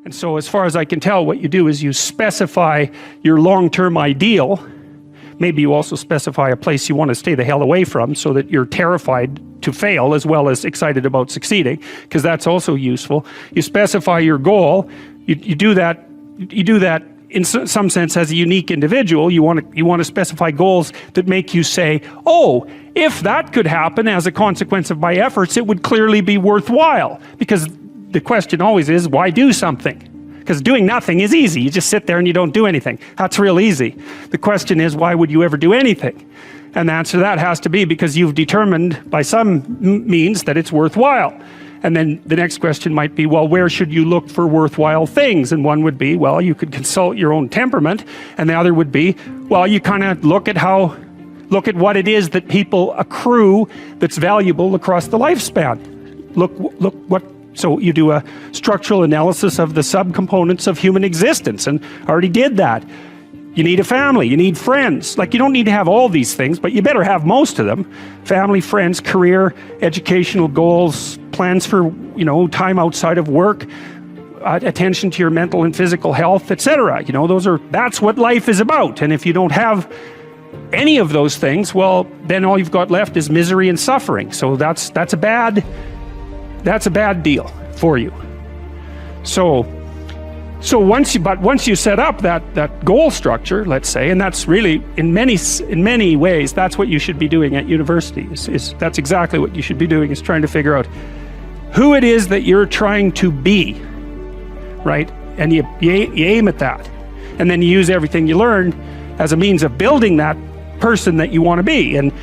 And so as far as I can tell, what you do is you specify your long-term ideal. Maybe you also specify a place you want to stay the hell away from so that you're terrified to fail as well as excited about succeeding, because that's also useful. You specify your goal. You do that in some sense as a unique individual. You want to specify goals that make you say, oh, if that could happen as a consequence of my efforts, it would clearly be worthwhile. Because the question always is, why do something? Because doing nothing is easy. You just sit there and you don't do anything. That's real easy. The question is, why would you ever do anything? And the answer to that has to be because you've determined by some means that it's worthwhile. And then the next question might be, well, where should you look for worthwhile things? And one would be, well, you could consult your own temperament. And the other would be, well, you kind of look at what it is that people accrue that's valuable across the lifespan. So you do a structural analysis of the subcomponents of human existence, and I already did that. You need a family, you need friends. Like, you don't need to have all these things, but you better have most of them. Family, friends, career, educational goals, plans for, time outside of work, attention to your mental and physical health, etc. That's what life is about. And if you don't have any of those things, well, then all you've got left is misery and suffering. So that's a bad deal for you. So once you set up that goal structure, let's say, and that's really in many ways that's what you should be doing at university. That's exactly what you should be doing, is trying to figure out who it is that you're trying to be, right? And you aim at that, and then you use everything you learned as a means of building that person that you want to be. And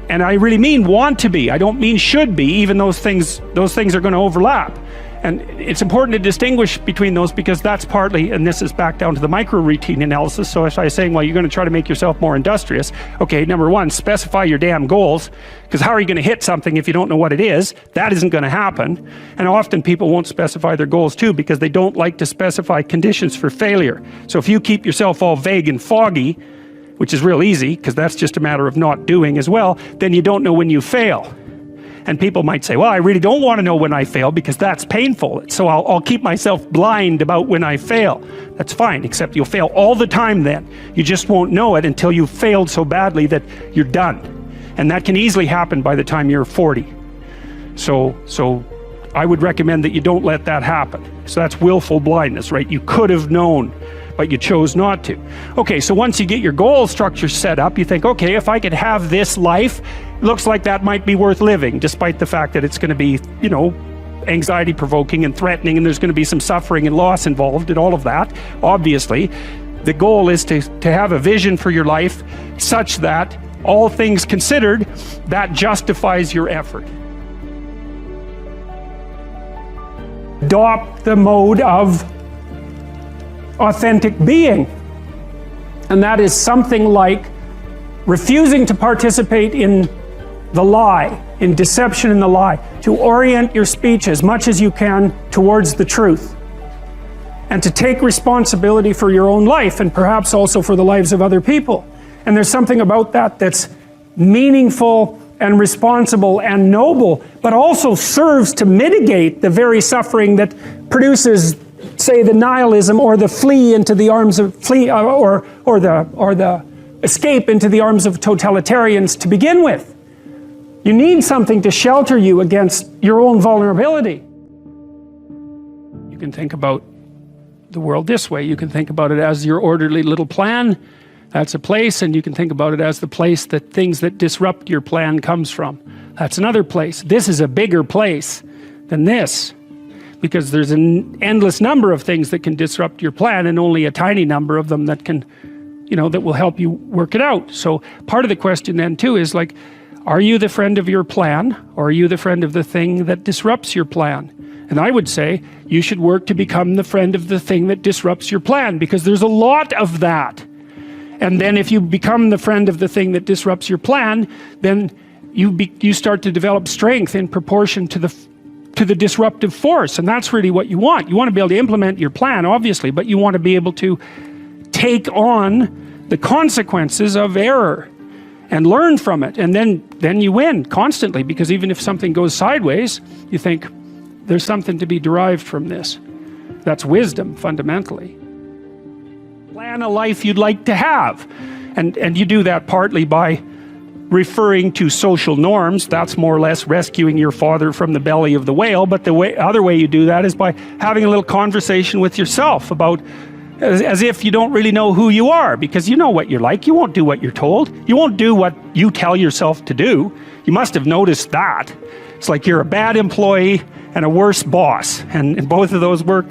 I really mean want to be. I don't mean should be, even those things are going to overlap. And it's important to distinguish between those, because that's partly, and this is back down to the micro-routine analysis. So if I was saying, well, you're going to try to make yourself more industrious. Okay, number one, specify your damn goals, because how are you going to hit something if you don't know what it is? That isn't going to happen. And often people won't specify their goals too, because they don't like to specify conditions for failure. So if you keep yourself all vague and foggy, which is real easy, because that's just a matter of not doing as well, then you don't know when you fail. And people might say, well, I really don't want to know when I fail because that's painful. So I'll keep myself blind about when I fail. That's fine, except you'll fail all the time then. You just won't know it until you've failed so badly that you're done. And that can easily happen by the time you're 40. So I would recommend that you don't let that happen. So that's willful blindness, right? You could have known, but you chose not to. Okay, so once you get your goal structure set up, you think, okay, if I could have this life, looks like that might be worth living, despite the fact that it's going to be, anxiety provoking and threatening, and there's going to be some suffering and loss involved and all of that. Obviously, the goal is to have a vision for your life such that, all things considered, that justifies your effort. Adopt the mode of authentic being, and that is something like refusing to participate in the lie, in deception and the lie, to orient your speech as much as you can towards the truth, and to take responsibility for your own life and perhaps also for the lives of other people. And there's something about that that's meaningful and responsible and noble, but also serves to mitigate the very suffering that produces, say, the nihilism or the flee into the arms of or the escape into the arms of totalitarians to begin with. You need something to shelter you against your own vulnerability. You can think about the world this way. You can think about it as your orderly little plan. That's a place, and you can think about it as the place that things that disrupt your plan comes from. That's another place. This is a bigger place than this, because there's an endless number of things that can disrupt your plan, and only a tiny number of them that can, that will help you work it out. So part of the question then too is like, are you the friend of your plan, or are you the friend of the thing that disrupts your plan? And I would say you should work to become the friend of the thing that disrupts your plan, because there's a lot of that. And then if you become the friend of the thing that disrupts your plan, then you start to develop strength in proportion to the disruptive force. And that's really what you want. You want to be able to implement your plan, obviously, but you want to be able to take on the consequences of error and learn from it. And then you win constantly, because even if something goes sideways, you think there's something to be derived from this. That's wisdom, fundamentally. Plan a life you'd like to have. And you do that partly by referring to social norms. That's more or less rescuing your father from the belly of the whale. But the other way you do that is by having a little conversation with yourself about, as if you don't really know who you are, because you know what you're like. You won't do what you're told. You won't do what you tell yourself to do. You must have noticed that. It's like you're a bad employee and a worse boss, and both of those work,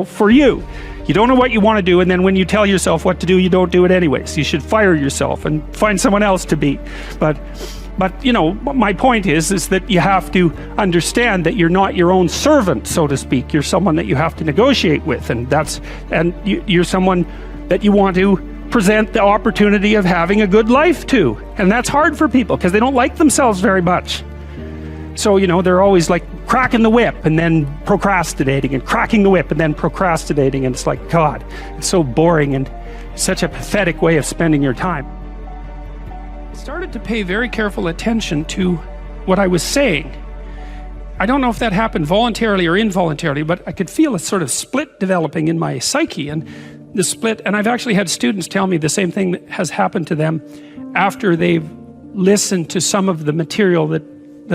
for you. You don't know what you want to do, and then when you tell yourself what to do, you don't do it anyways. You should fire yourself and find someone else to be. But my point is that you have to understand that you're not your own servant, so to speak. You're someone that you have to negotiate with, and you're someone that you want to present the opportunity of having a good life to. And that's hard for people because they don't like themselves very much. So, they're always like cracking the whip and then procrastinating, and cracking the whip and then procrastinating. And it's like, God, it's so boring and such a pathetic way of spending your time. I started to pay very careful attention to what I was saying. I don't know if that happened voluntarily or involuntarily, but I could feel a sort of split developing in my psyche. And the split, and I've actually had students tell me the same thing that has happened to them after they've listened to some of the material that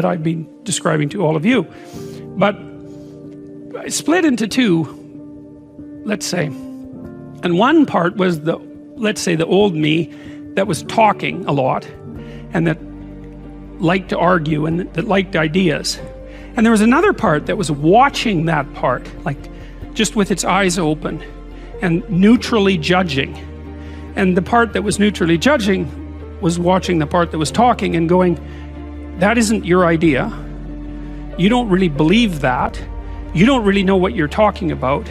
I've been describing to all of you. But I split into two, let's say. And one part was let's say the old me that was talking a lot and that liked to argue and that liked ideas. And there was another part that was watching that part, like just with its eyes open and neutrally judging. And the part that was neutrally judging was watching the part that was talking and going, that isn't your idea. You don't really believe that. You don't really know what you're talking about.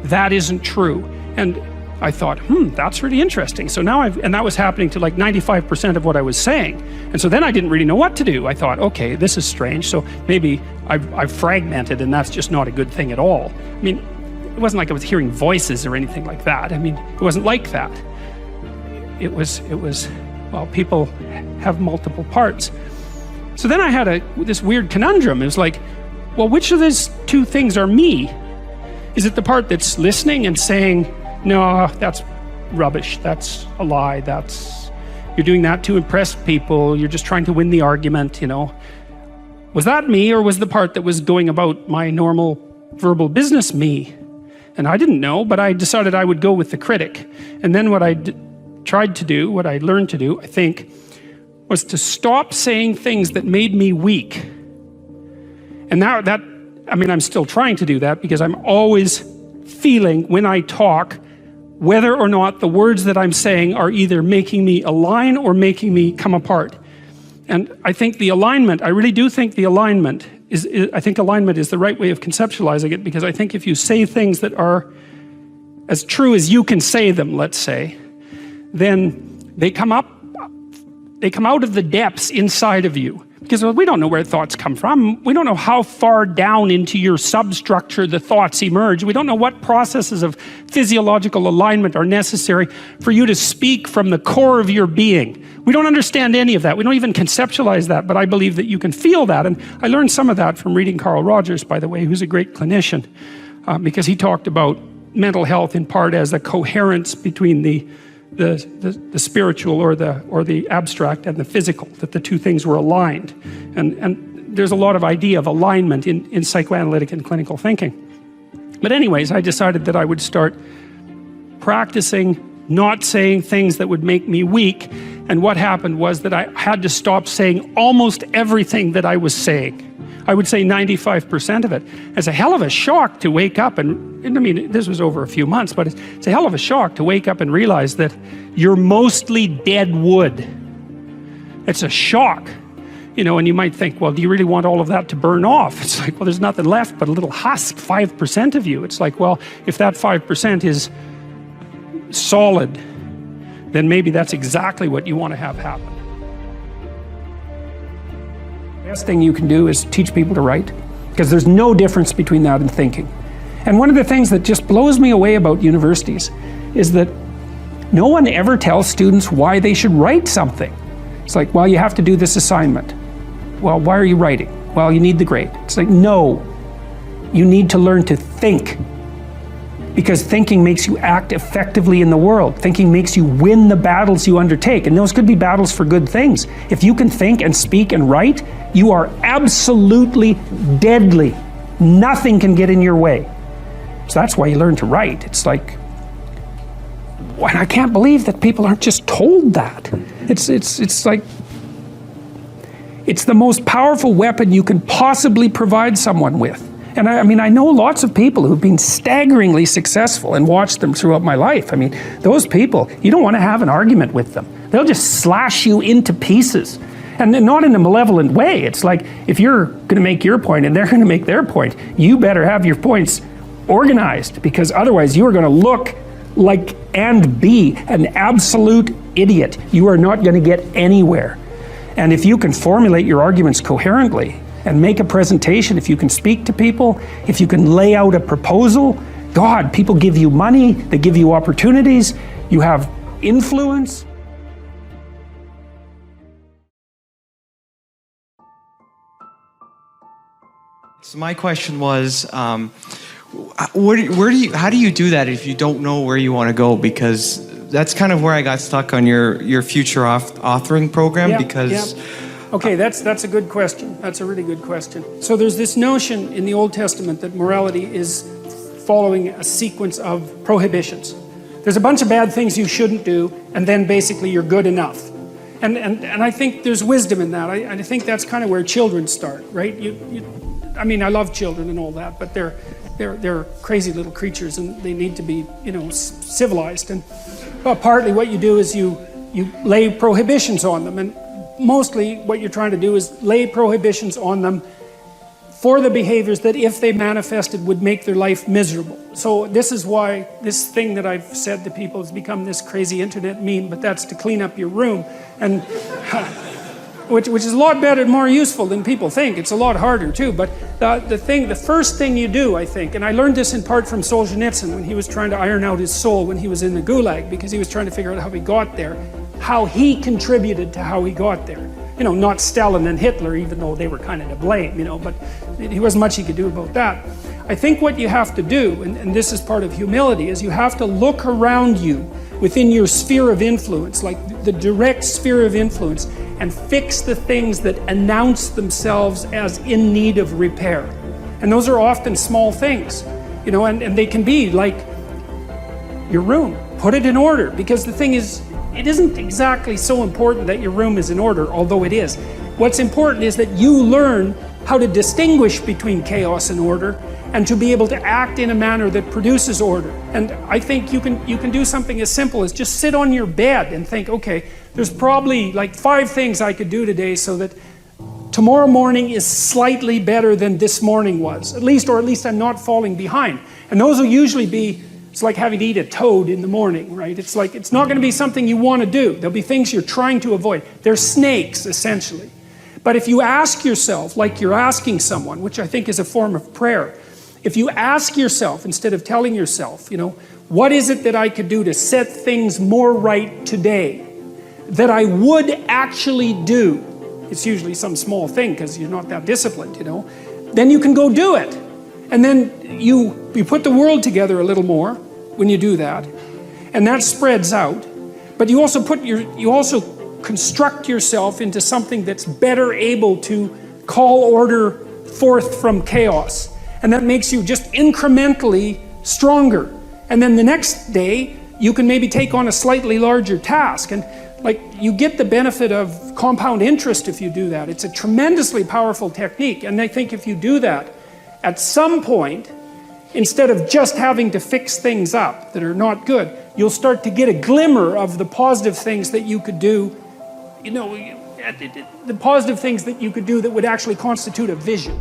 That isn't true. And I thought, that's really interesting. So now and that was happening to like 95% of what I was saying. And so then I didn't really know what to do. I thought, okay, this is strange. So maybe I've fragmented, and that's just not a good thing at all. I mean, it wasn't like I was hearing voices or anything like that. I mean, it wasn't like that. It was, well, people have multiple parts. So then I had this weird conundrum. It was like, well, which of these two things are me? Is it the part that's listening and saying, no, that's rubbish, that's a lie, you're doing that to impress people, you're just trying to win the argument, Was that me, or was the part that was going about my normal verbal business me? And I didn't know, but I decided I would go with the critic. And then what I tried to do, what I learned to do, I think, was to stop saying things that made me weak. And now I'm still trying to do that, because I'm always feeling when I talk whether or not the words that I'm saying are either making me align or making me come apart. And I think the alignment, I really do think the alignment I think alignment is the right way of conceptualizing it, because I think if you say things that are as true as you can say them, let's say, then they come out of the depths inside of you. Because we don't know where thoughts come from. We don't know how far down into your substructure the thoughts emerge. We don't know what processes of physiological alignment are necessary for you to speak from the core of your being. We don't understand any of that. We don't even conceptualize that, but I believe that you can feel that. And I learned some of that from reading Carl Rogers, by the way, who's a great clinician, because he talked about mental health in part as the coherence between the spiritual or the abstract and the physical, that the two things were aligned. And there's a lot of idea of alignment in psychoanalytic and clinical thinking. But anyways, I decided that I would start practicing not saying things that would make me weak. And what happened was that I had to stop saying almost everything that I was saying. I would say 95% of it. It's a hell of a shock to wake up, and I mean, this was over a few months, but it's a hell of a shock to wake up and realize that you're mostly dead wood. It's a shock, and you might think, well, do you really want all of that to burn off? It's like, well, there's nothing left but a little husk, 5% of you. It's like, well, if that 5% is solid, then maybe that's exactly what you want to have happen. The best thing you can do is teach people to write, because there's no difference between that and thinking. And one of the things that just blows me away about universities is that no one ever tells students why they should write something. It's like, well, you have to do this assignment. Well, why are you writing? Well, you need the grade. It's like, no, you need to learn to think. because thinking makes you act effectively in the world. Thinking makes you win the battles you undertake, and those could be battles for good things. If you can think and speak and write, you are absolutely deadly. Nothing can get in your way. So that's why you learn to write. It's like, and I can't believe that people aren't just told that. It's like, it's the most powerful weapon you can possibly provide someone with. And I mean, I know lots of people who've been staggeringly successful and watched them throughout my life. I mean, those people, you don't want to have an argument with them. They'll just slash you into pieces. And not in a malevolent way. It's like, if you're going to make your point and they're going to make their point, you better have your points organized, because otherwise you are going to look like and be an absolute idiot. You are not going to get anywhere. And if you can formulate your arguments coherently and make a presentation, if you can speak to people, if you can lay out a proposal, God, people give you money, they give you opportunities, you have influence. So my question was, how do you do that if you don't know where you want to go? Because that's kind of where I got stuck on your future authoring program. Okay, that's a good question. That's a really good question. So there's this notion in the Old Testament that morality is following a sequence of prohibitions. There's a bunch of bad things you shouldn't do, and then basically you're good enough. And I think there's wisdom in that. I think that's kind of where children start, right? I mean, I love children and all that, but they're crazy little creatures, and they need to be, civilized. And partly what you do is you lay prohibitions on them, and mostly what you're trying to do is lay prohibitions on them for the behaviors that, if they manifested, would make their life miserable. So this is why this thing that I've said to people has become this crazy internet meme, but that's to clean up your room. And which is a lot better and more useful than people think. It's a lot harder too, but the first thing you do, I think, and I learned this in part from Solzhenitsyn when he was trying to iron out his soul when he was in the Gulag, because he was trying to figure out how he got there, how he contributed to how he got there. Not Stalin and Hitler, even though they were kind of to blame, but there wasn't much he could do about that. I think what you have to do, and this is part of humility, is you have to look around you within your sphere of influence, like the direct sphere of influence, and fix the things that announce themselves as in need of repair. And those are often small things, and they can be like your room. Put it in order, because the thing is, it isn't exactly so important that your room is in order, although it is. What's important is that you learn how to distinguish between chaos and order, and to be able to act in a manner that produces order. And I think you can do something as simple as just sit on your bed and think, okay, there's probably like 5 things I could do today so that tomorrow morning is slightly better than this morning was, or at least I'm not falling behind. And those will usually be, it's like having to eat a toad in the morning, right? It's like, it's not going to be something you want to do. There'll be things you're trying to avoid. They're snakes, essentially. But if you ask yourself, like you're asking someone, which I think is a form of prayer, if you ask yourself, instead of telling yourself, what is it that I could do to set things more right today that I would actually do? It's usually some small thing because you're not that disciplined, Then you can go do it. And then you put the world together a little more when you do that. And that spreads out. But you also construct yourself into something that's better able to call order forth from chaos. And that makes you just incrementally stronger. And then the next day, you can maybe take on a slightly larger task. And you get the benefit of compound interest if you do that. It's a tremendously powerful technique. And I think if you do that, at some point, instead of just having to fix things up that are not good, you'll start to get a glimmer of the positive things that you could do, the positive things that you could do that would actually constitute a vision.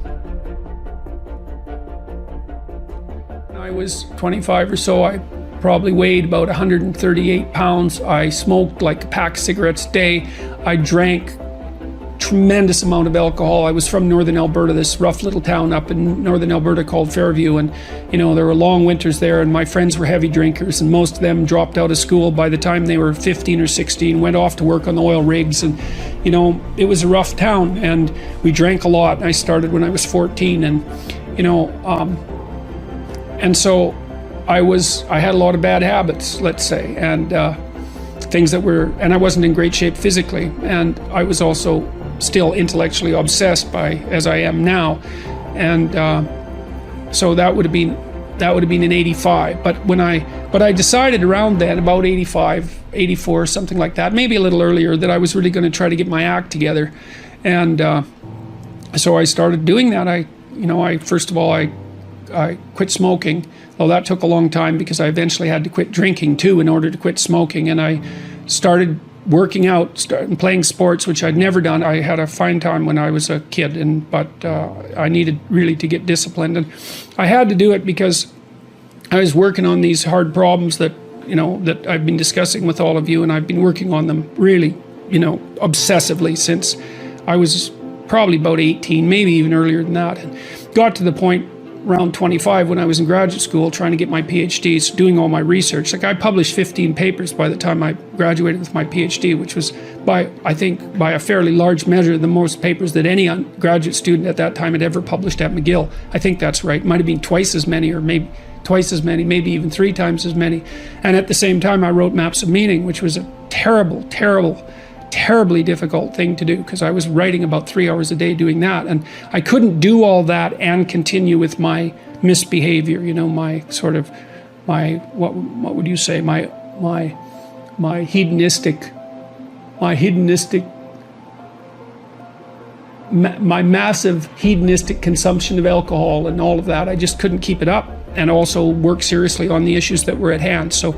I was 25 or so. I probably weighed about 138 pounds. I smoked like a pack of cigarettes a day. I drank tremendous amount of alcohol. I was from northern Alberta, this rough little town up in northern Alberta called Fairview, and there were long winters there, and my friends were heavy drinkers, and most of them dropped out of school by the time they were 15 or 16, went off to work on the oil rigs, and it was a rough town, and we drank a lot. I started when I was 14, and and so I had a lot of bad habits, let's say, and things that were, and I wasn't in great shape physically, and I was also still intellectually obsessed by, as I am now, and so that would have been in 85. But I decided around then, about 85, 84, something like that, maybe a little earlier, that I was really going to try to get my act together, and so I started doing that. First of all, I quit smoking. Well, that took a long time because I eventually had to quit drinking too in order to quit smoking. And I started working out, started playing sports, which I'd never done. I had a fine time when I was a kid, but I needed really to get disciplined. And I had to do it because I was working on these hard problems that I've been discussing with all of you, and I've been working on them really, obsessively since I was probably about 18, maybe even earlier than that. And got to the point around 25 when I was in graduate school trying to get my PhDs, doing all my research. Like, I published 15 papers by the time I graduated with my PhD, which was I think by a fairly large measure the most papers that any graduate student at that time had ever published at McGill. I think that's right. It might have been twice as many, or maybe twice as many, maybe even 3 times as many. And at the same time, I wrote Maps of Meaning, which was a terribly difficult thing to do, because I was writing about 3 hours a day doing that, and I couldn't do all that and continue with my misbehavior, my sort of what would you say, my massive hedonistic consumption of alcohol and all of that. I just couldn't keep it up, and also work seriously on the issues that were at hand. So,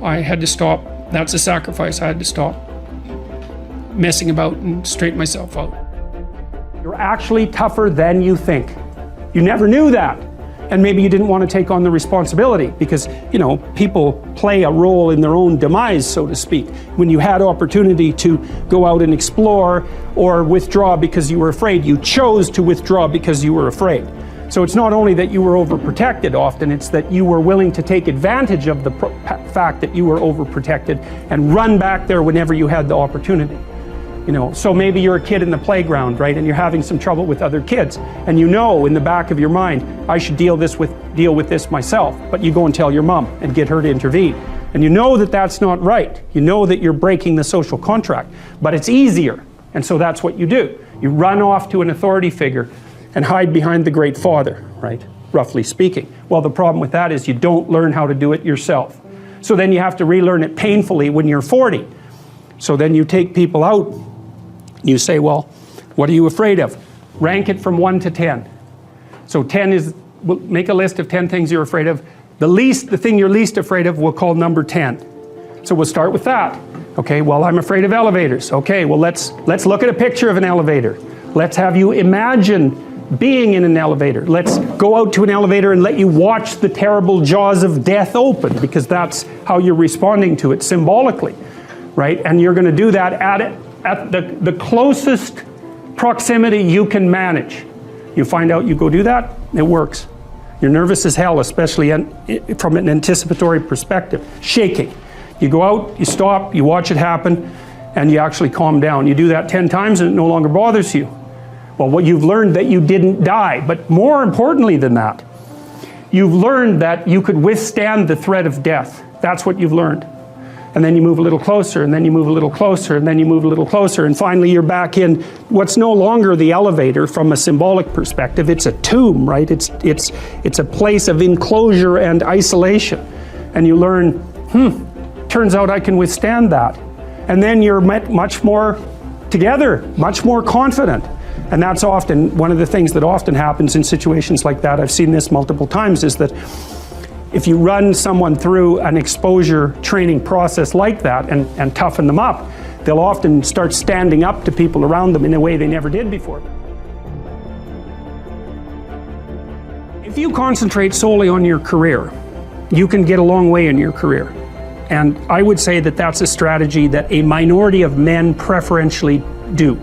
I had to stop. That's a sacrifice. I had to stop messing about and straighten myself out. You're actually tougher than you think. You never knew that. And maybe you didn't want to take on the responsibility because, people play a role in their own demise, so to speak. When you had opportunity to go out and explore or withdraw because you were afraid, you chose to withdraw because you were afraid. So it's not only that you were overprotected often, it's that you were willing to take advantage of the fact that you were overprotected and run back there whenever you had the opportunity. So maybe you're a kid in the playground, right, and you're having some trouble with other kids, and in the back of your mind, I should deal with this myself, but you go and tell your mom and get her to intervene. And that that's not right. That you're breaking the social contract, but it's easier, and so that's what you do. You run off to an authority figure and hide behind the Great Father, right, roughly speaking. Well, the problem with that is you don't learn how to do it yourself. So then you have to relearn it painfully when you're 40. So then you take people out. You say, well, what are you afraid of? Rank it from 1 to 10. So 10 is, we'll make a list of 10 things you're afraid of. The thing you're least afraid of, we'll call number 10. So we'll start with that. Okay, well, I'm afraid of elevators. Okay, well, let's look at a picture of an elevator. Let's have you imagine being in an elevator. Let's go out to an elevator and let you watch the terrible jaws of death open, because that's how you're responding to it symbolically, right? And you're going to do that at the closest proximity you can manage. You find out, you go do that, it works. You're nervous as hell, especially from an anticipatory perspective, shaking. You go out, you stop, you watch it happen, and you actually calm down. You do that 10 times and it no longer bothers you. Well, what you've learned that you didn't die, but more importantly than that, you've learned that you could withstand the threat of death. That's what you've learned. And then you move a little closer, and then you move a little closer, and then you move a little closer, and finally you're back in what's no longer the elevator from a symbolic perspective. It's a tomb, right? It's a place of enclosure and isolation. And you learn, turns out I can withstand that. And then you're much more together, much more confident. And that's often one of the things that often happens in situations like that. I've seen this multiple times, is that if you run someone through an exposure training process like that and toughen them up, they'll often start standing up to people around them in a way they never did before. If you concentrate solely on your career, you can get a long way in your career. And I would say that that's a strategy that a minority of men preferentially do.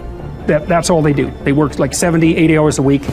That's all they do. They work like 70, 80 hours a week.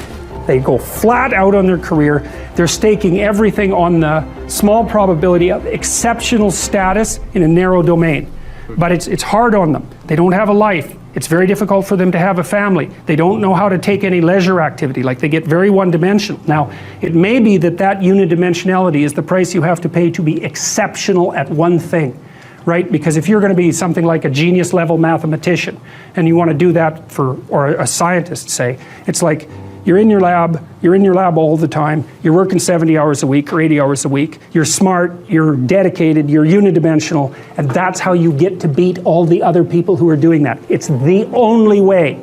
They go flat out on their career. They're staking everything on the small probability of exceptional status in a narrow domain. But it's hard on them. They don't have a life. It's very difficult for them to have a family. They don't know how to take any leisure activity, like they get very one-dimensional. Now, it may be that that unidimensionality is the price you have to pay to be exceptional at one thing, right? Because if you're going to be something like a genius level mathematician, and you want to do that for, or a scientist say, it's like you're in your lab all the time, you're working 70 hours a week or 80 hours a week, you're smart, you're dedicated, you're unidimensional, and that's how you get to beat all the other people who are doing that. It's the only way.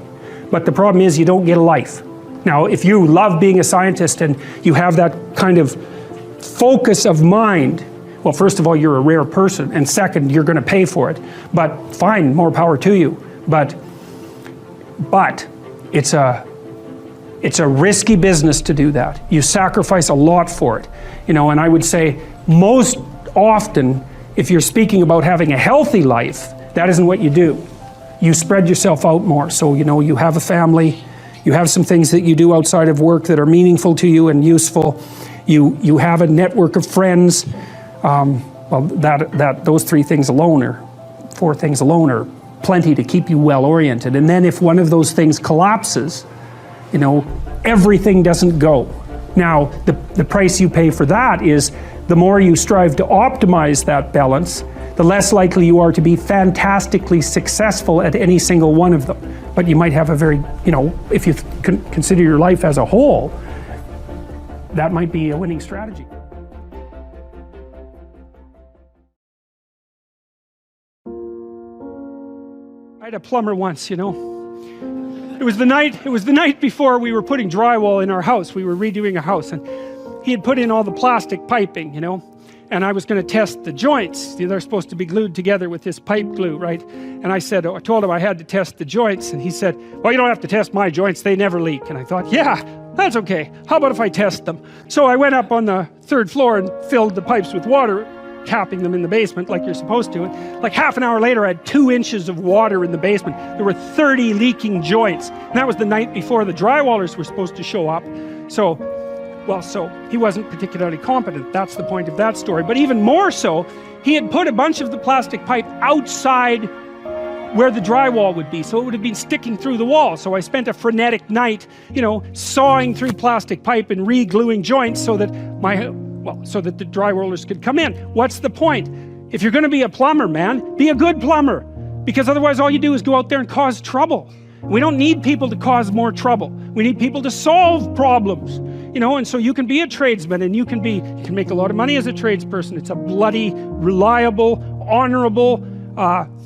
But the problem is you don't get a life. Now, if you love being a scientist and you have that kind of focus of mind, well, first of all, you're a rare person, and second, you're going to pay for it. But fine, more power to you. But it's a risky business to do that. You sacrifice a lot for it. You know, and I would say most often, if you're speaking about having a healthy life, that isn't what you do. You spread yourself out more. So, you know, you have a family, you have some things that you do outside of work that are meaningful to you and useful. You have a network of friends. Well, those 3 things alone, or 4 things alone, are plenty to keep you well oriented. And then if one of those things collapses, you know, everything doesn't go. Now, the price you pay for that is the more you strive to optimize that balance, the less likely you are to be fantastically successful at any single one of them. But you might have a very, you know, if you consider your life as a whole, that might be a winning strategy. I had a plumber once, you know. It was the night before we were putting drywall in our house. We were redoing a house, and he had put in all the plastic piping, you know, and I was going to test the joints. They're supposed to be glued together with this pipe glue, right? And I told him I had to test the joints, and he said, well, you don't have to test my joints, they never leak. And I thought, yeah, that's okay. How about if I test them? So I went up on the 3rd floor and filled the pipes with water, capping them in the basement like you're supposed to. And like half an hour later, I had 2 inches of water in the basement. There were 30 leaking joints. And that was the night before the drywallers were supposed to show up. So he wasn't particularly competent. That's the point of that story. But even more so, he had put a bunch of the plastic pipe outside where the drywall would be. So it would have been sticking through the wall. So I spent a frenetic night, you know, sawing through plastic pipe and re-gluing joints so that the drywallers could come in. What's the point? If you're going to be a plumber, man, be a good plumber. Because otherwise all you do is go out there and cause trouble. We don't need people to cause more trouble. We need people to solve problems. You know, and so you can be a tradesman, and you can make a lot of money as a tradesperson. It's a bloody, reliable, honorable,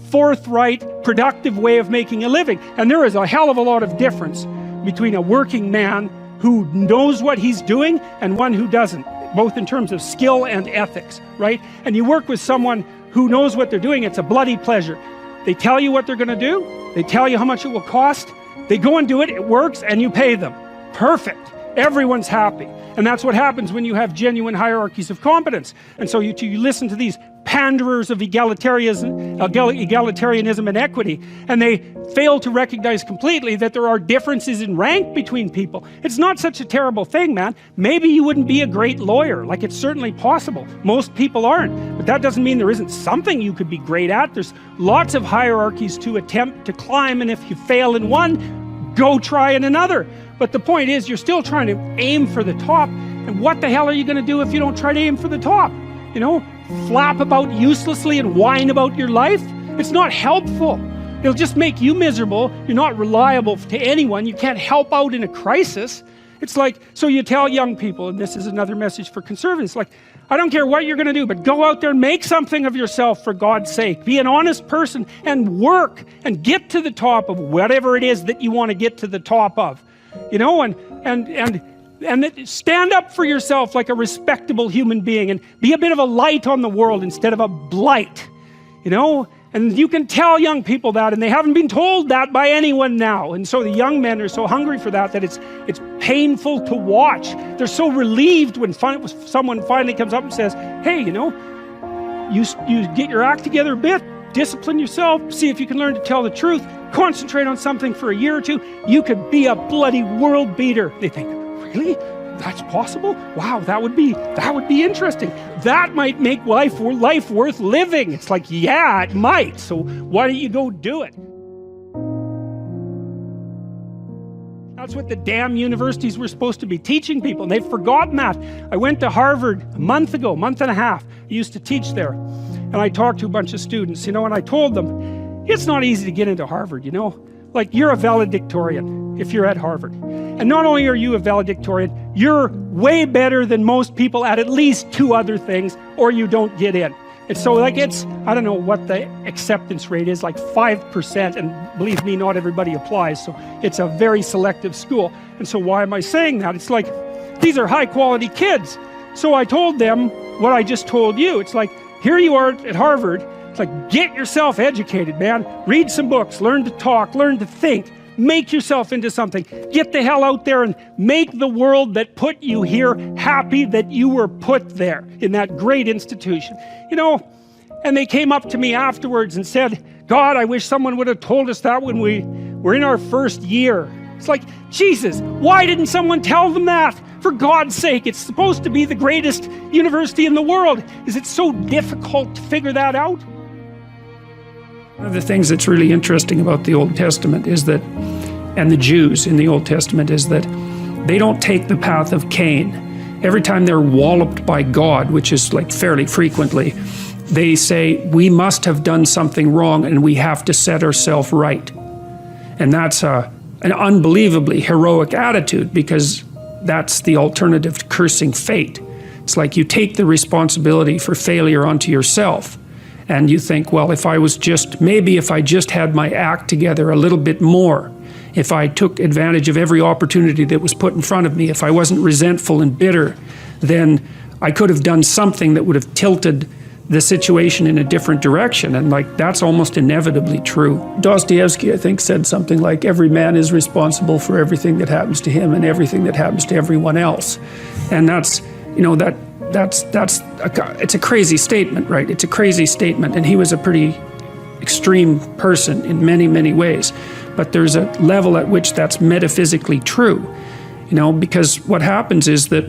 forthright, productive way of making a living. And there is a hell of a lot of difference between a working man who knows what he's doing and one who doesn't, both in terms of skill and ethics, right? And you work with someone who knows what they're doing, it's a bloody pleasure. They tell you what they're going to do, they tell you how much it will cost, they go and do it, it works, and you pay them. Perfect. Everyone's happy. And that's what happens when you have genuine hierarchies of competence. And so you listen to these panderers of egalitarianism and equity, and they fail to recognize completely that there are differences in rank between people. It's not such a terrible thing, man. Maybe you wouldn't be a great lawyer. Like, it's certainly possible. Most people aren't. But that doesn't mean there isn't something you could be great at. There's lots of hierarchies to attempt to climb, and if you fail in one, go try in another. But the point is, you're still trying to aim for the top. And what the hell are you going to do if you don't try to aim for the top? You know, flap about uselessly and whine about your life? It's not helpful. It'll just make you miserable. You're not reliable to anyone. You can't help out in a crisis. It's like, so you tell young people, and this is another message for conservatives, like, I don't care what you're going to do, but go out there and make something of yourself for God's sake. Be an honest person and work and get to the top of whatever it is that you want to get to the top of. You know, and stand up for yourself like a respectable human being and be a bit of a light on the world instead of a blight, you know. And you can tell young people that, and they haven't been told that by anyone now. And so the young men are so hungry for that it's painful to watch. They're so relieved when someone finally comes up and says, hey, you know, you get your act together a bit, discipline yourself, see if you can learn to tell the truth, concentrate on something for a year or two, you could be a bloody world beater. They think, really? That's possible? Wow, that would be interesting. That might make life worth living. It's like, yeah, it might. So why don't you go do it? That's what the damn universities were supposed to be teaching people, and they've forgotten that. I went to Harvard a month ago, month and a half. I used to teach there, and I talked to a bunch of students, and I told them, it's not easy to get into Harvard, Like, you're a valedictorian if you're at Harvard. And not only are you a valedictorian, you're way better than most people at least 2 other things, or you don't get in. And so, like, I don't know what the acceptance rate is, like 5%, and believe me, not everybody applies, so it's a very selective school. And so why am I saying that? It's like, these are high quality kids. So I told them what I just told you. It's like, here you are at Harvard. It's like, get yourself educated, man. Read some books, learn to talk, learn to think, make yourself into something. Get the hell out there and make the world that put you here happy that you were put there in that great institution. And they came up to me afterwards and said, God, I wish someone would have told us that when we were in our first year. It's like, Jesus, why didn't someone tell them that? For God's sake, it's supposed to be the greatest university in the world. Is it so difficult to figure that out? One of the things that's really interesting about the Old Testament is that, and the Jews in the Old Testament, is that they don't take the path of Cain. Every time they're walloped by God, which is like fairly frequently, they say, we must have done something wrong and we have to set ourselves right. And that's an unbelievably heroic attitude, because that's the alternative to cursing fate. It's like you take the responsibility for failure onto yourself. And you think, well, if I just had my act together a little bit more, if I took advantage of every opportunity that was put in front of me, if I wasn't resentful and bitter, then I could have done something that would have tilted the situation in a different direction. And like, that's almost inevitably true. Dostoevsky, I think, said something like, every man is responsible for everything that happens to him and everything that happens to everyone else. And that's, it's a crazy statement, right? It's a crazy statement, and he was a pretty extreme person in many, many ways. But there's a level at which that's metaphysically true, because what happens is that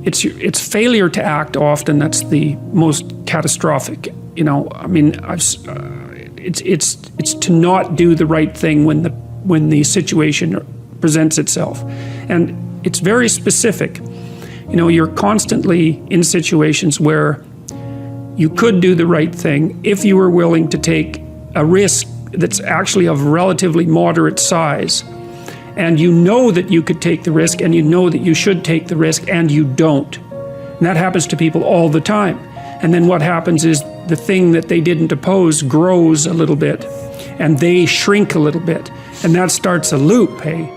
it's failure to act often that's the most catastrophic. It's to not do the right thing when the situation presents itself, and it's very specific. You're constantly in situations where you could do the right thing if you were willing to take a risk that's actually of relatively moderate size, and you know that you could take the risk, and you know that you should take the risk, and you don't. And that happens to people all the time. And then what happens is the thing that they didn't oppose grows a little bit, and they shrink a little bit, and that starts a loop, hey?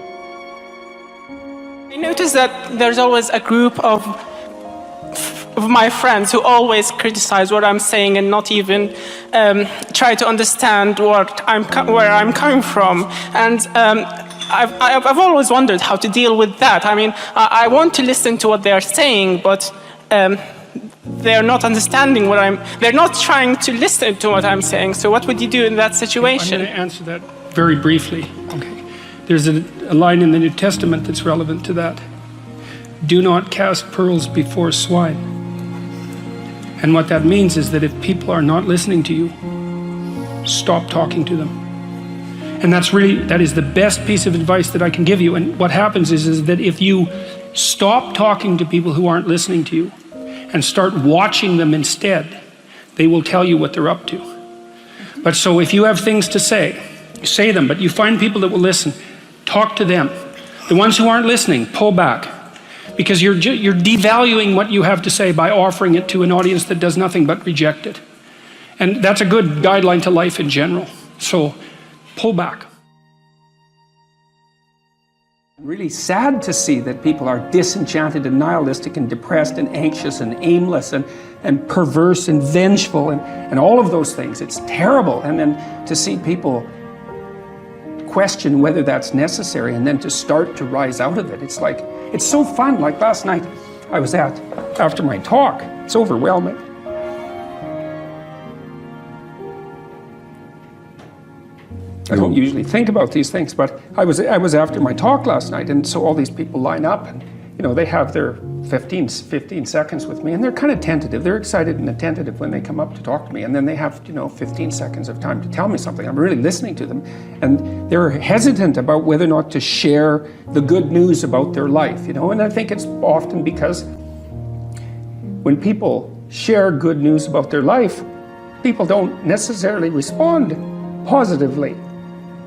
I notice that there's always a group of my friends who always criticize what I'm saying and not even try to understand where I'm coming from. And I've always wondered how to deal with that. I mean, I want to listen to what they're saying, but they're not understanding they're not trying to listen to what I'm saying. So what would you do in that situation? I'm going to answer that very briefly. Okay. There's a line in the New Testament that's relevant to that. Do not cast pearls before swine. And what that means is that if people are not listening to you, stop talking to them. And that is the best piece of advice that I can give you. And what happens is that if you stop talking to people who aren't listening to you and start watching them instead, they will tell you what they're up to. But so if you have things to say them, but you find people that will listen, talk to them. The ones who aren't listening, pull back. Because you're devaluing what you have to say by offering it to an audience that does nothing but reject it. And that's a good guideline to life in general. So pull back. Really sad to see that people are disenchanted and nihilistic and depressed and anxious and aimless and perverse and vengeful and all of those things. It's terrible. And then to see people question whether that's necessary and then to start to rise out of it. It's like, it's so fun. Like last night I was after my talk, it's overwhelming. I don't usually think about these things, but I was after my talk last night, and so all these people line up, and they have their 15 seconds with me, and they're kind of tentative. They're excited and attentive when they come up to talk to me, and then they have 15 seconds of time to tell me something. I'm really listening to them, and they're hesitant about whether or not to share the good news about their life, and I think it's often because when people share good news about their life, people don't necessarily respond positively.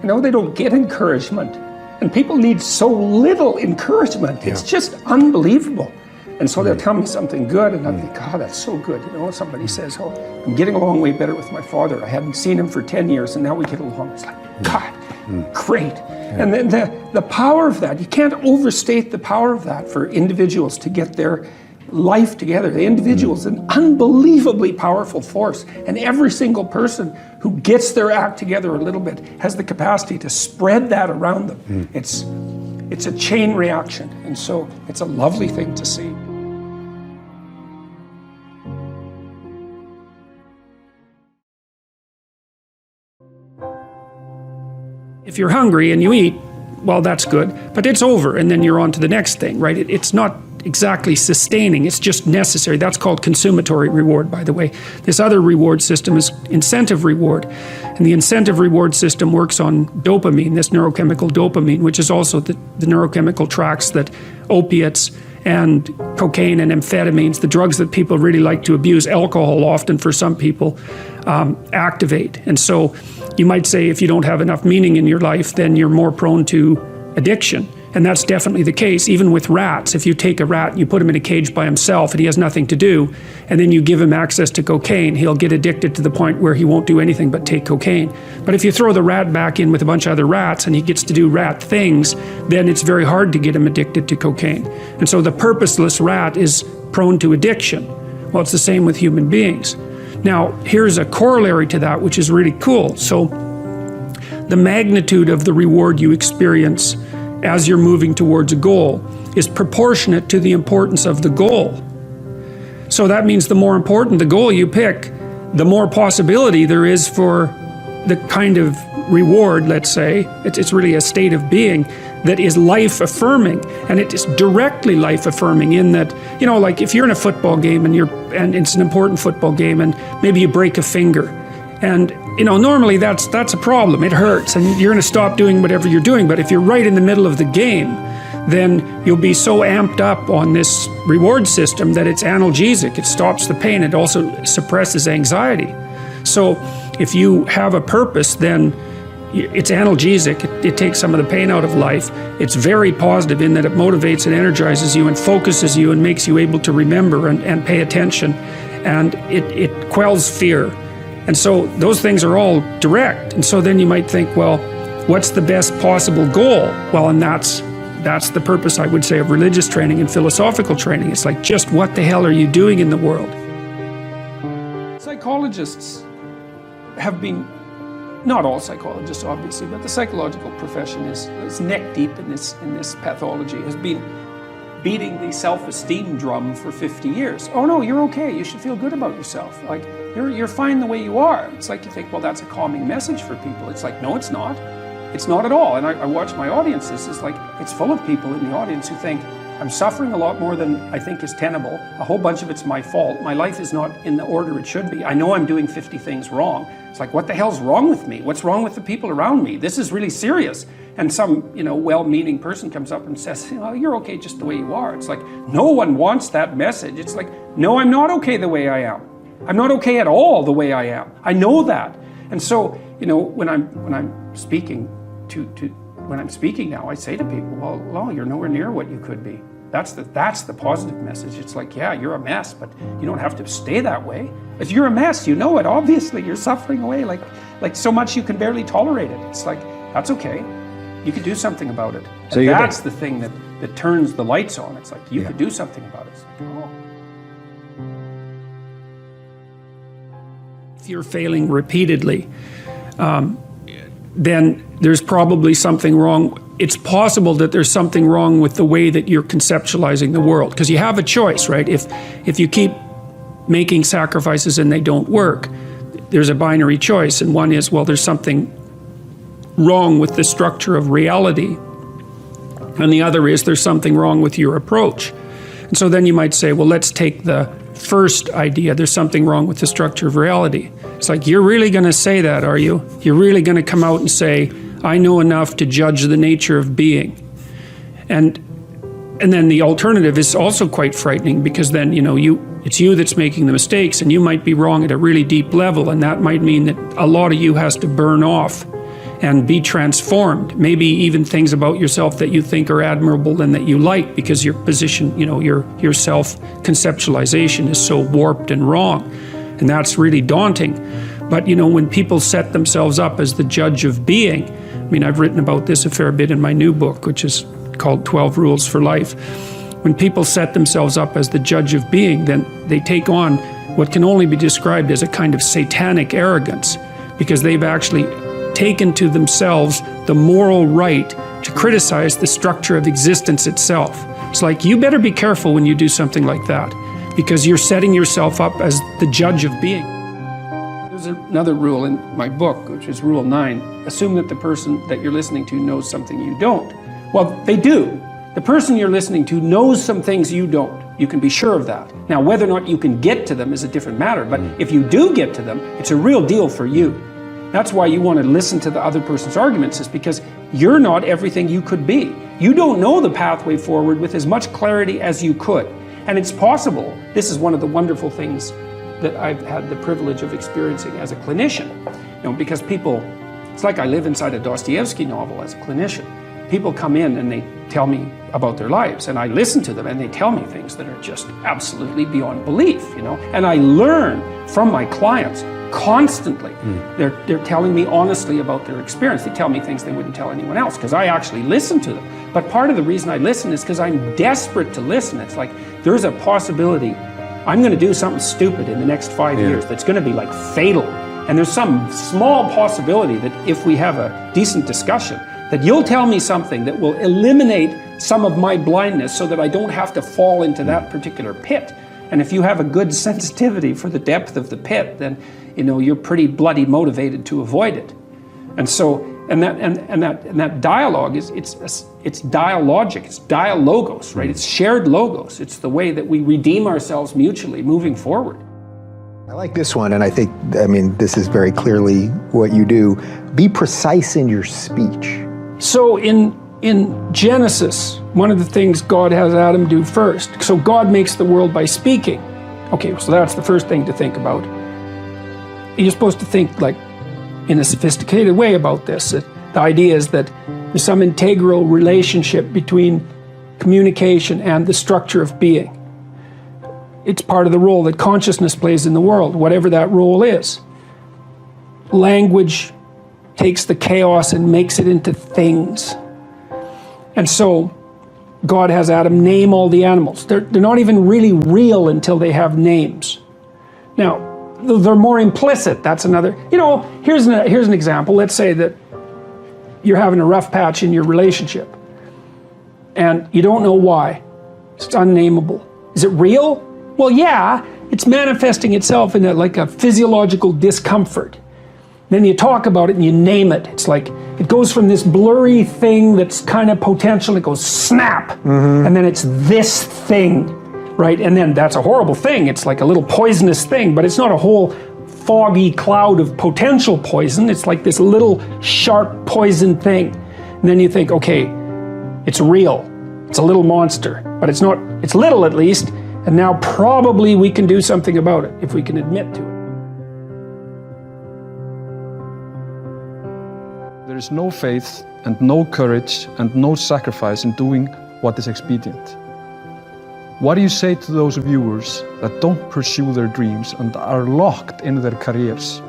They don't get encouragement. And people need so little encouragement. It's just unbelievable. And so they'll tell me something good, and I think, oh, that's so good. Somebody says, oh, I'm getting along way better with my father. I hadn't seen him for 10 years, and now we get along. It's like, God, great. And then the power of that, you can't overstate the power of that for individuals to get their life together. The individual is an unbelievably powerful force, and every single person who gets their act together a little bit has the capacity to spread that around them. It's a chain reaction, and so it's a lovely thing to see. If you're hungry and you eat, well, that's good, but it's over, and then you're on to the next thing, right? It's not exactly sustaining, it's just necessary. That's called consumatory reward, by the way. This other reward system is incentive reward, and the incentive reward system works on dopamine, this neurochemical dopamine, which is also the neurochemical tracks that opiates and cocaine and amphetamines, the drugs that people really like to abuse, alcohol often for some people, activate. And so you might say if you don't have enough meaning in your life, then you're more prone to addiction. And that's definitely the case, even with rats. If you take a rat and you put him in a cage by himself and he has nothing to do, and then you give him access to cocaine, he'll get addicted to the point where he won't do anything but take cocaine. But if you throw the rat back in with a bunch of other rats and he gets to do rat things, then it's very hard to get him addicted to cocaine. And so the purposeless rat is prone to addiction. Well, it's the same with human beings. Now, here's a corollary to that, which is really cool. So the magnitude of the reward you experience as you're moving towards a goal is proportionate to the importance of the goal. So that means the more important the goal you pick, the more possibility there is for the kind of reward, let's say, it's really a state of being that is life-affirming, and it is directly life-affirming in that, like if you're in a football game and it's an important football game and maybe you break a finger, and normally that's a problem. It hurts, and you're going to stop doing whatever you're doing. But if you're right in the middle of the game, then you'll be so amped up on this reward system that it's analgesic. It stops the pain. It also suppresses anxiety. So if you have a purpose, then it's analgesic. It takes some of the pain out of life. It's very positive in that it motivates and energizes you and focuses you and makes you able to remember and pay attention. And it quells fear. And so those things are all direct. And so then you might think, well, what's the best possible goal? Well, and that's the purpose, I would say, of religious training and philosophical training. It's like, just what the hell are you doing in the world? Psychologists have been, not all psychologists obviously, but the psychological profession is neck deep in this pathology, has been beating the self-esteem drum for 50 years. Oh no, you're okay, you should feel good about yourself. Like, you're fine the way you are. It's like you think, well, that's a calming message for people. It's like, no, it's not. It's not at all. And I watch my audiences, it's like, it's full of people in the audience who think, I'm suffering a lot more than I think is tenable. A whole bunch of it's my fault. My life is not in the order it should be. I know I'm doing 50 things wrong. It's like, what the hell's wrong with me? What's wrong with the people around me? This is really serious. And some, well-meaning person comes up and says, you're okay just the way you are. It's like, no one wants that message. It's like, no, I'm not okay the way I am. I'm not okay at all the way I am. I know that. And so, when I'm speaking when I'm speaking now, I say to people, well, you're nowhere near what you could be. That's the positive message. It's like, yeah, you're a mess, but you don't have to stay that way. If you're a mess, you know it. Obviously, you're suffering away like so much you can barely tolerate it. It's like, that's okay. You could do something about it. So that's the thing that turns the lights on. It's like, you could do something about it. It's like, oh. If you're failing repeatedly, then there's probably something wrong. It's possible that there's something wrong with the way that you're conceptualizing the world, because you have a choice, right? If you keep making sacrifices and they don't work, there's a binary choice, and one is, well, there's something wrong with the structure of reality. And the other is there's something wrong with your approach. And so then you might say, well, let's take the first idea, there's something wrong with the structure of reality. It's like, you're really going to say that, are you? You're really going to come out and say, I know enough to judge the nature of being. And then the alternative is also quite frightening, because then, it's you that's making the mistakes, and you might be wrong at a really deep level, and that might mean that a lot of you has to burn off and be transformed. Maybe even things about yourself that you think are admirable and that you like, because your position, your self-conceptualization is so warped and wrong. And that's really daunting. But when people set themselves up as the judge of being, I've written about this a fair bit in my new book, which is called 12 Rules for Life. When people set themselves up as the judge of being, then they take on what can only be described as a kind of satanic arrogance, because they've actually taken to themselves the moral right to criticize the structure of existence itself. It's like, you better be careful when you do something like that, because you're setting yourself up as the judge of being. There's another rule in my book, which is Rule 9. Assume that the person that you're listening to knows something you don't. Well, they do. The person you're listening to knows some things you don't. You can be sure of that. Now, whether or not you can get to them is a different matter, but if you do get to them, it's a real deal for you. That's why you want to listen to the other person's arguments, is because you're not everything you could be. You don't know the pathway forward with as much clarity as you could. And it's possible. This is one of the wonderful things that I've had the privilege of experiencing as a clinician. Because people, it's like I live inside a Dostoevsky novel as a clinician. People come in and they tell me about their lives, and I listen to them, and they tell me things that are just absolutely beyond belief, And I learn from my clients constantly. They're telling me honestly about their experience. They tell me things they wouldn't tell anyone else, because I actually listen to them. But part of the reason I listen is because I'm desperate to listen. It's like, there's a possibility I'm going to do something stupid in the next 5 years that's going to be like fatal. And there's some small possibility that if we have a decent discussion, that you'll tell me something that will eliminate some of my blindness so that I don't have to fall into that particular pit. And if you have a good sensitivity for the depth of the pit, then you're pretty bloody motivated to avoid it. And so, and that dialogue is it's dialogic, it's dialogos, right? It's shared logos. It's the way that we redeem ourselves mutually moving forward. I like this one, and I think, this is very clearly what you do. Be precise in your speech. So in Genesis, one of the things God has Adam do first. So God makes the world by speaking. Okay, so that's the first thing to think about. You're supposed to think like in a sophisticated way about this. The idea is that there's some integral relationship between communication and the structure of being. It's part of the role that consciousness plays in the world, whatever that role is. Language takes the chaos and makes it into things. And so God has Adam name all the animals. They're not even really real until they have names. Now, they're more implicit. That's another, here's an example. Let's say that you're having a rough patch in your relationship and you don't know why. It's unnameable. Is it real? Well, yeah, it's manifesting itself in a physiological discomfort. Then you talk about it and you name it. It's like, it goes from this blurry thing that's kind of potential, it goes snap, and then it's this thing, right? And then that's a horrible thing. It's like a little poisonous thing, but it's not a whole foggy cloud of potential poison. It's like this little sharp poison thing. And then you think, okay, it's real. It's a little monster, but it's not, it's little at least, and now probably we can do something about it if we can admit to it. There is no faith and no courage and no sacrifice in doing what is expedient. What do you say to those viewers that don't pursue their dreams and are locked in their careers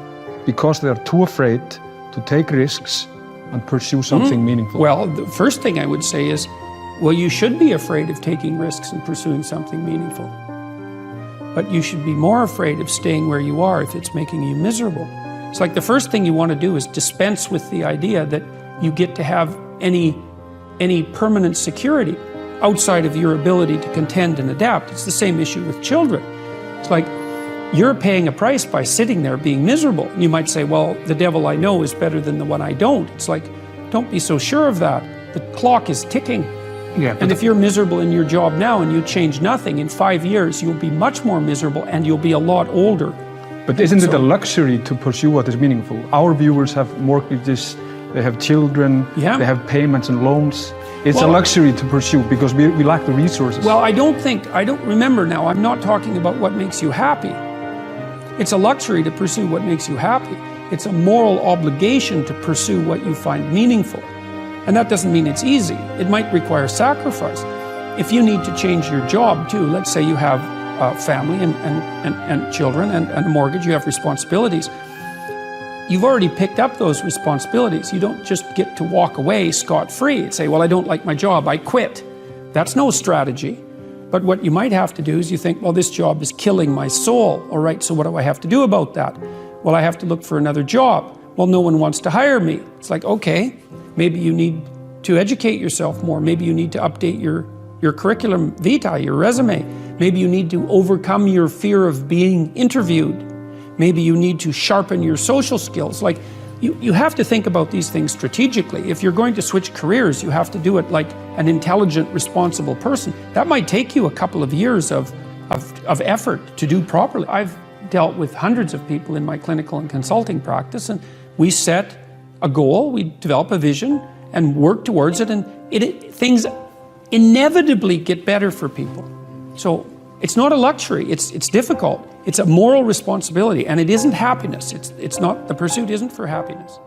because they are too afraid to take risks and pursue something meaningful? Well, the first thing I would say is, well, you should be afraid of taking risks and pursuing something meaningful. But you should be more afraid of staying where you are if it's making you miserable. It's like the first thing you want to do is dispense with the idea that you get to have any permanent security outside of your ability to contend and adapt. It's the same issue with children. It's like you're paying a price by sitting there being miserable. You might say, well, the devil I know is better than the one I don't. It's like, don't be so sure of that. The clock is ticking. Yeah, And if you're miserable in your job now and you change nothing, in 5 years you'll be much more miserable and you'll be a lot older. But isn't it a luxury to pursue what is meaningful? Our viewers have mortgages, they have children, Yeah. they have payments and loans. It's a Well- luxury to pursue because we lack the resources. Well, I don't remember now, I'm not talking about what makes you happy. It's a luxury to pursue what makes you happy. It's a moral obligation to pursue what you find meaningful. And that doesn't mean it's easy. It might require sacrifice. If you need to change your job too, let's say you have a family and children and a mortgage, you have responsibilities. You've already picked up those responsibilities. You don't just get to walk away scot-free and say, well, I don't like my job, I quit. That's no strategy. But what you might have to do is you think, well, this job is killing my soul. All right, so what do I have to do about that? Well, I have to look for another job. Well, no one wants to hire me. It's like, okay, maybe you need to educate yourself more. Maybe you need to update your curriculum vitae, your resume. Maybe you need to overcome your fear of being interviewed. Maybe you need to sharpen your social skills. Like, you have to think about these things strategically. If you're going to switch careers, you have to do it like an intelligent, responsible person. That might take you a couple of years of effort to do properly. I've dealt with hundreds of people in my clinical and consulting practice, and we set a goal, we develop a vision and work towards it, and things inevitably get better for people. So it's not a luxury, it's difficult. It's a moral responsibility, and it isn't happiness. It's not, the pursuit isn't for happiness.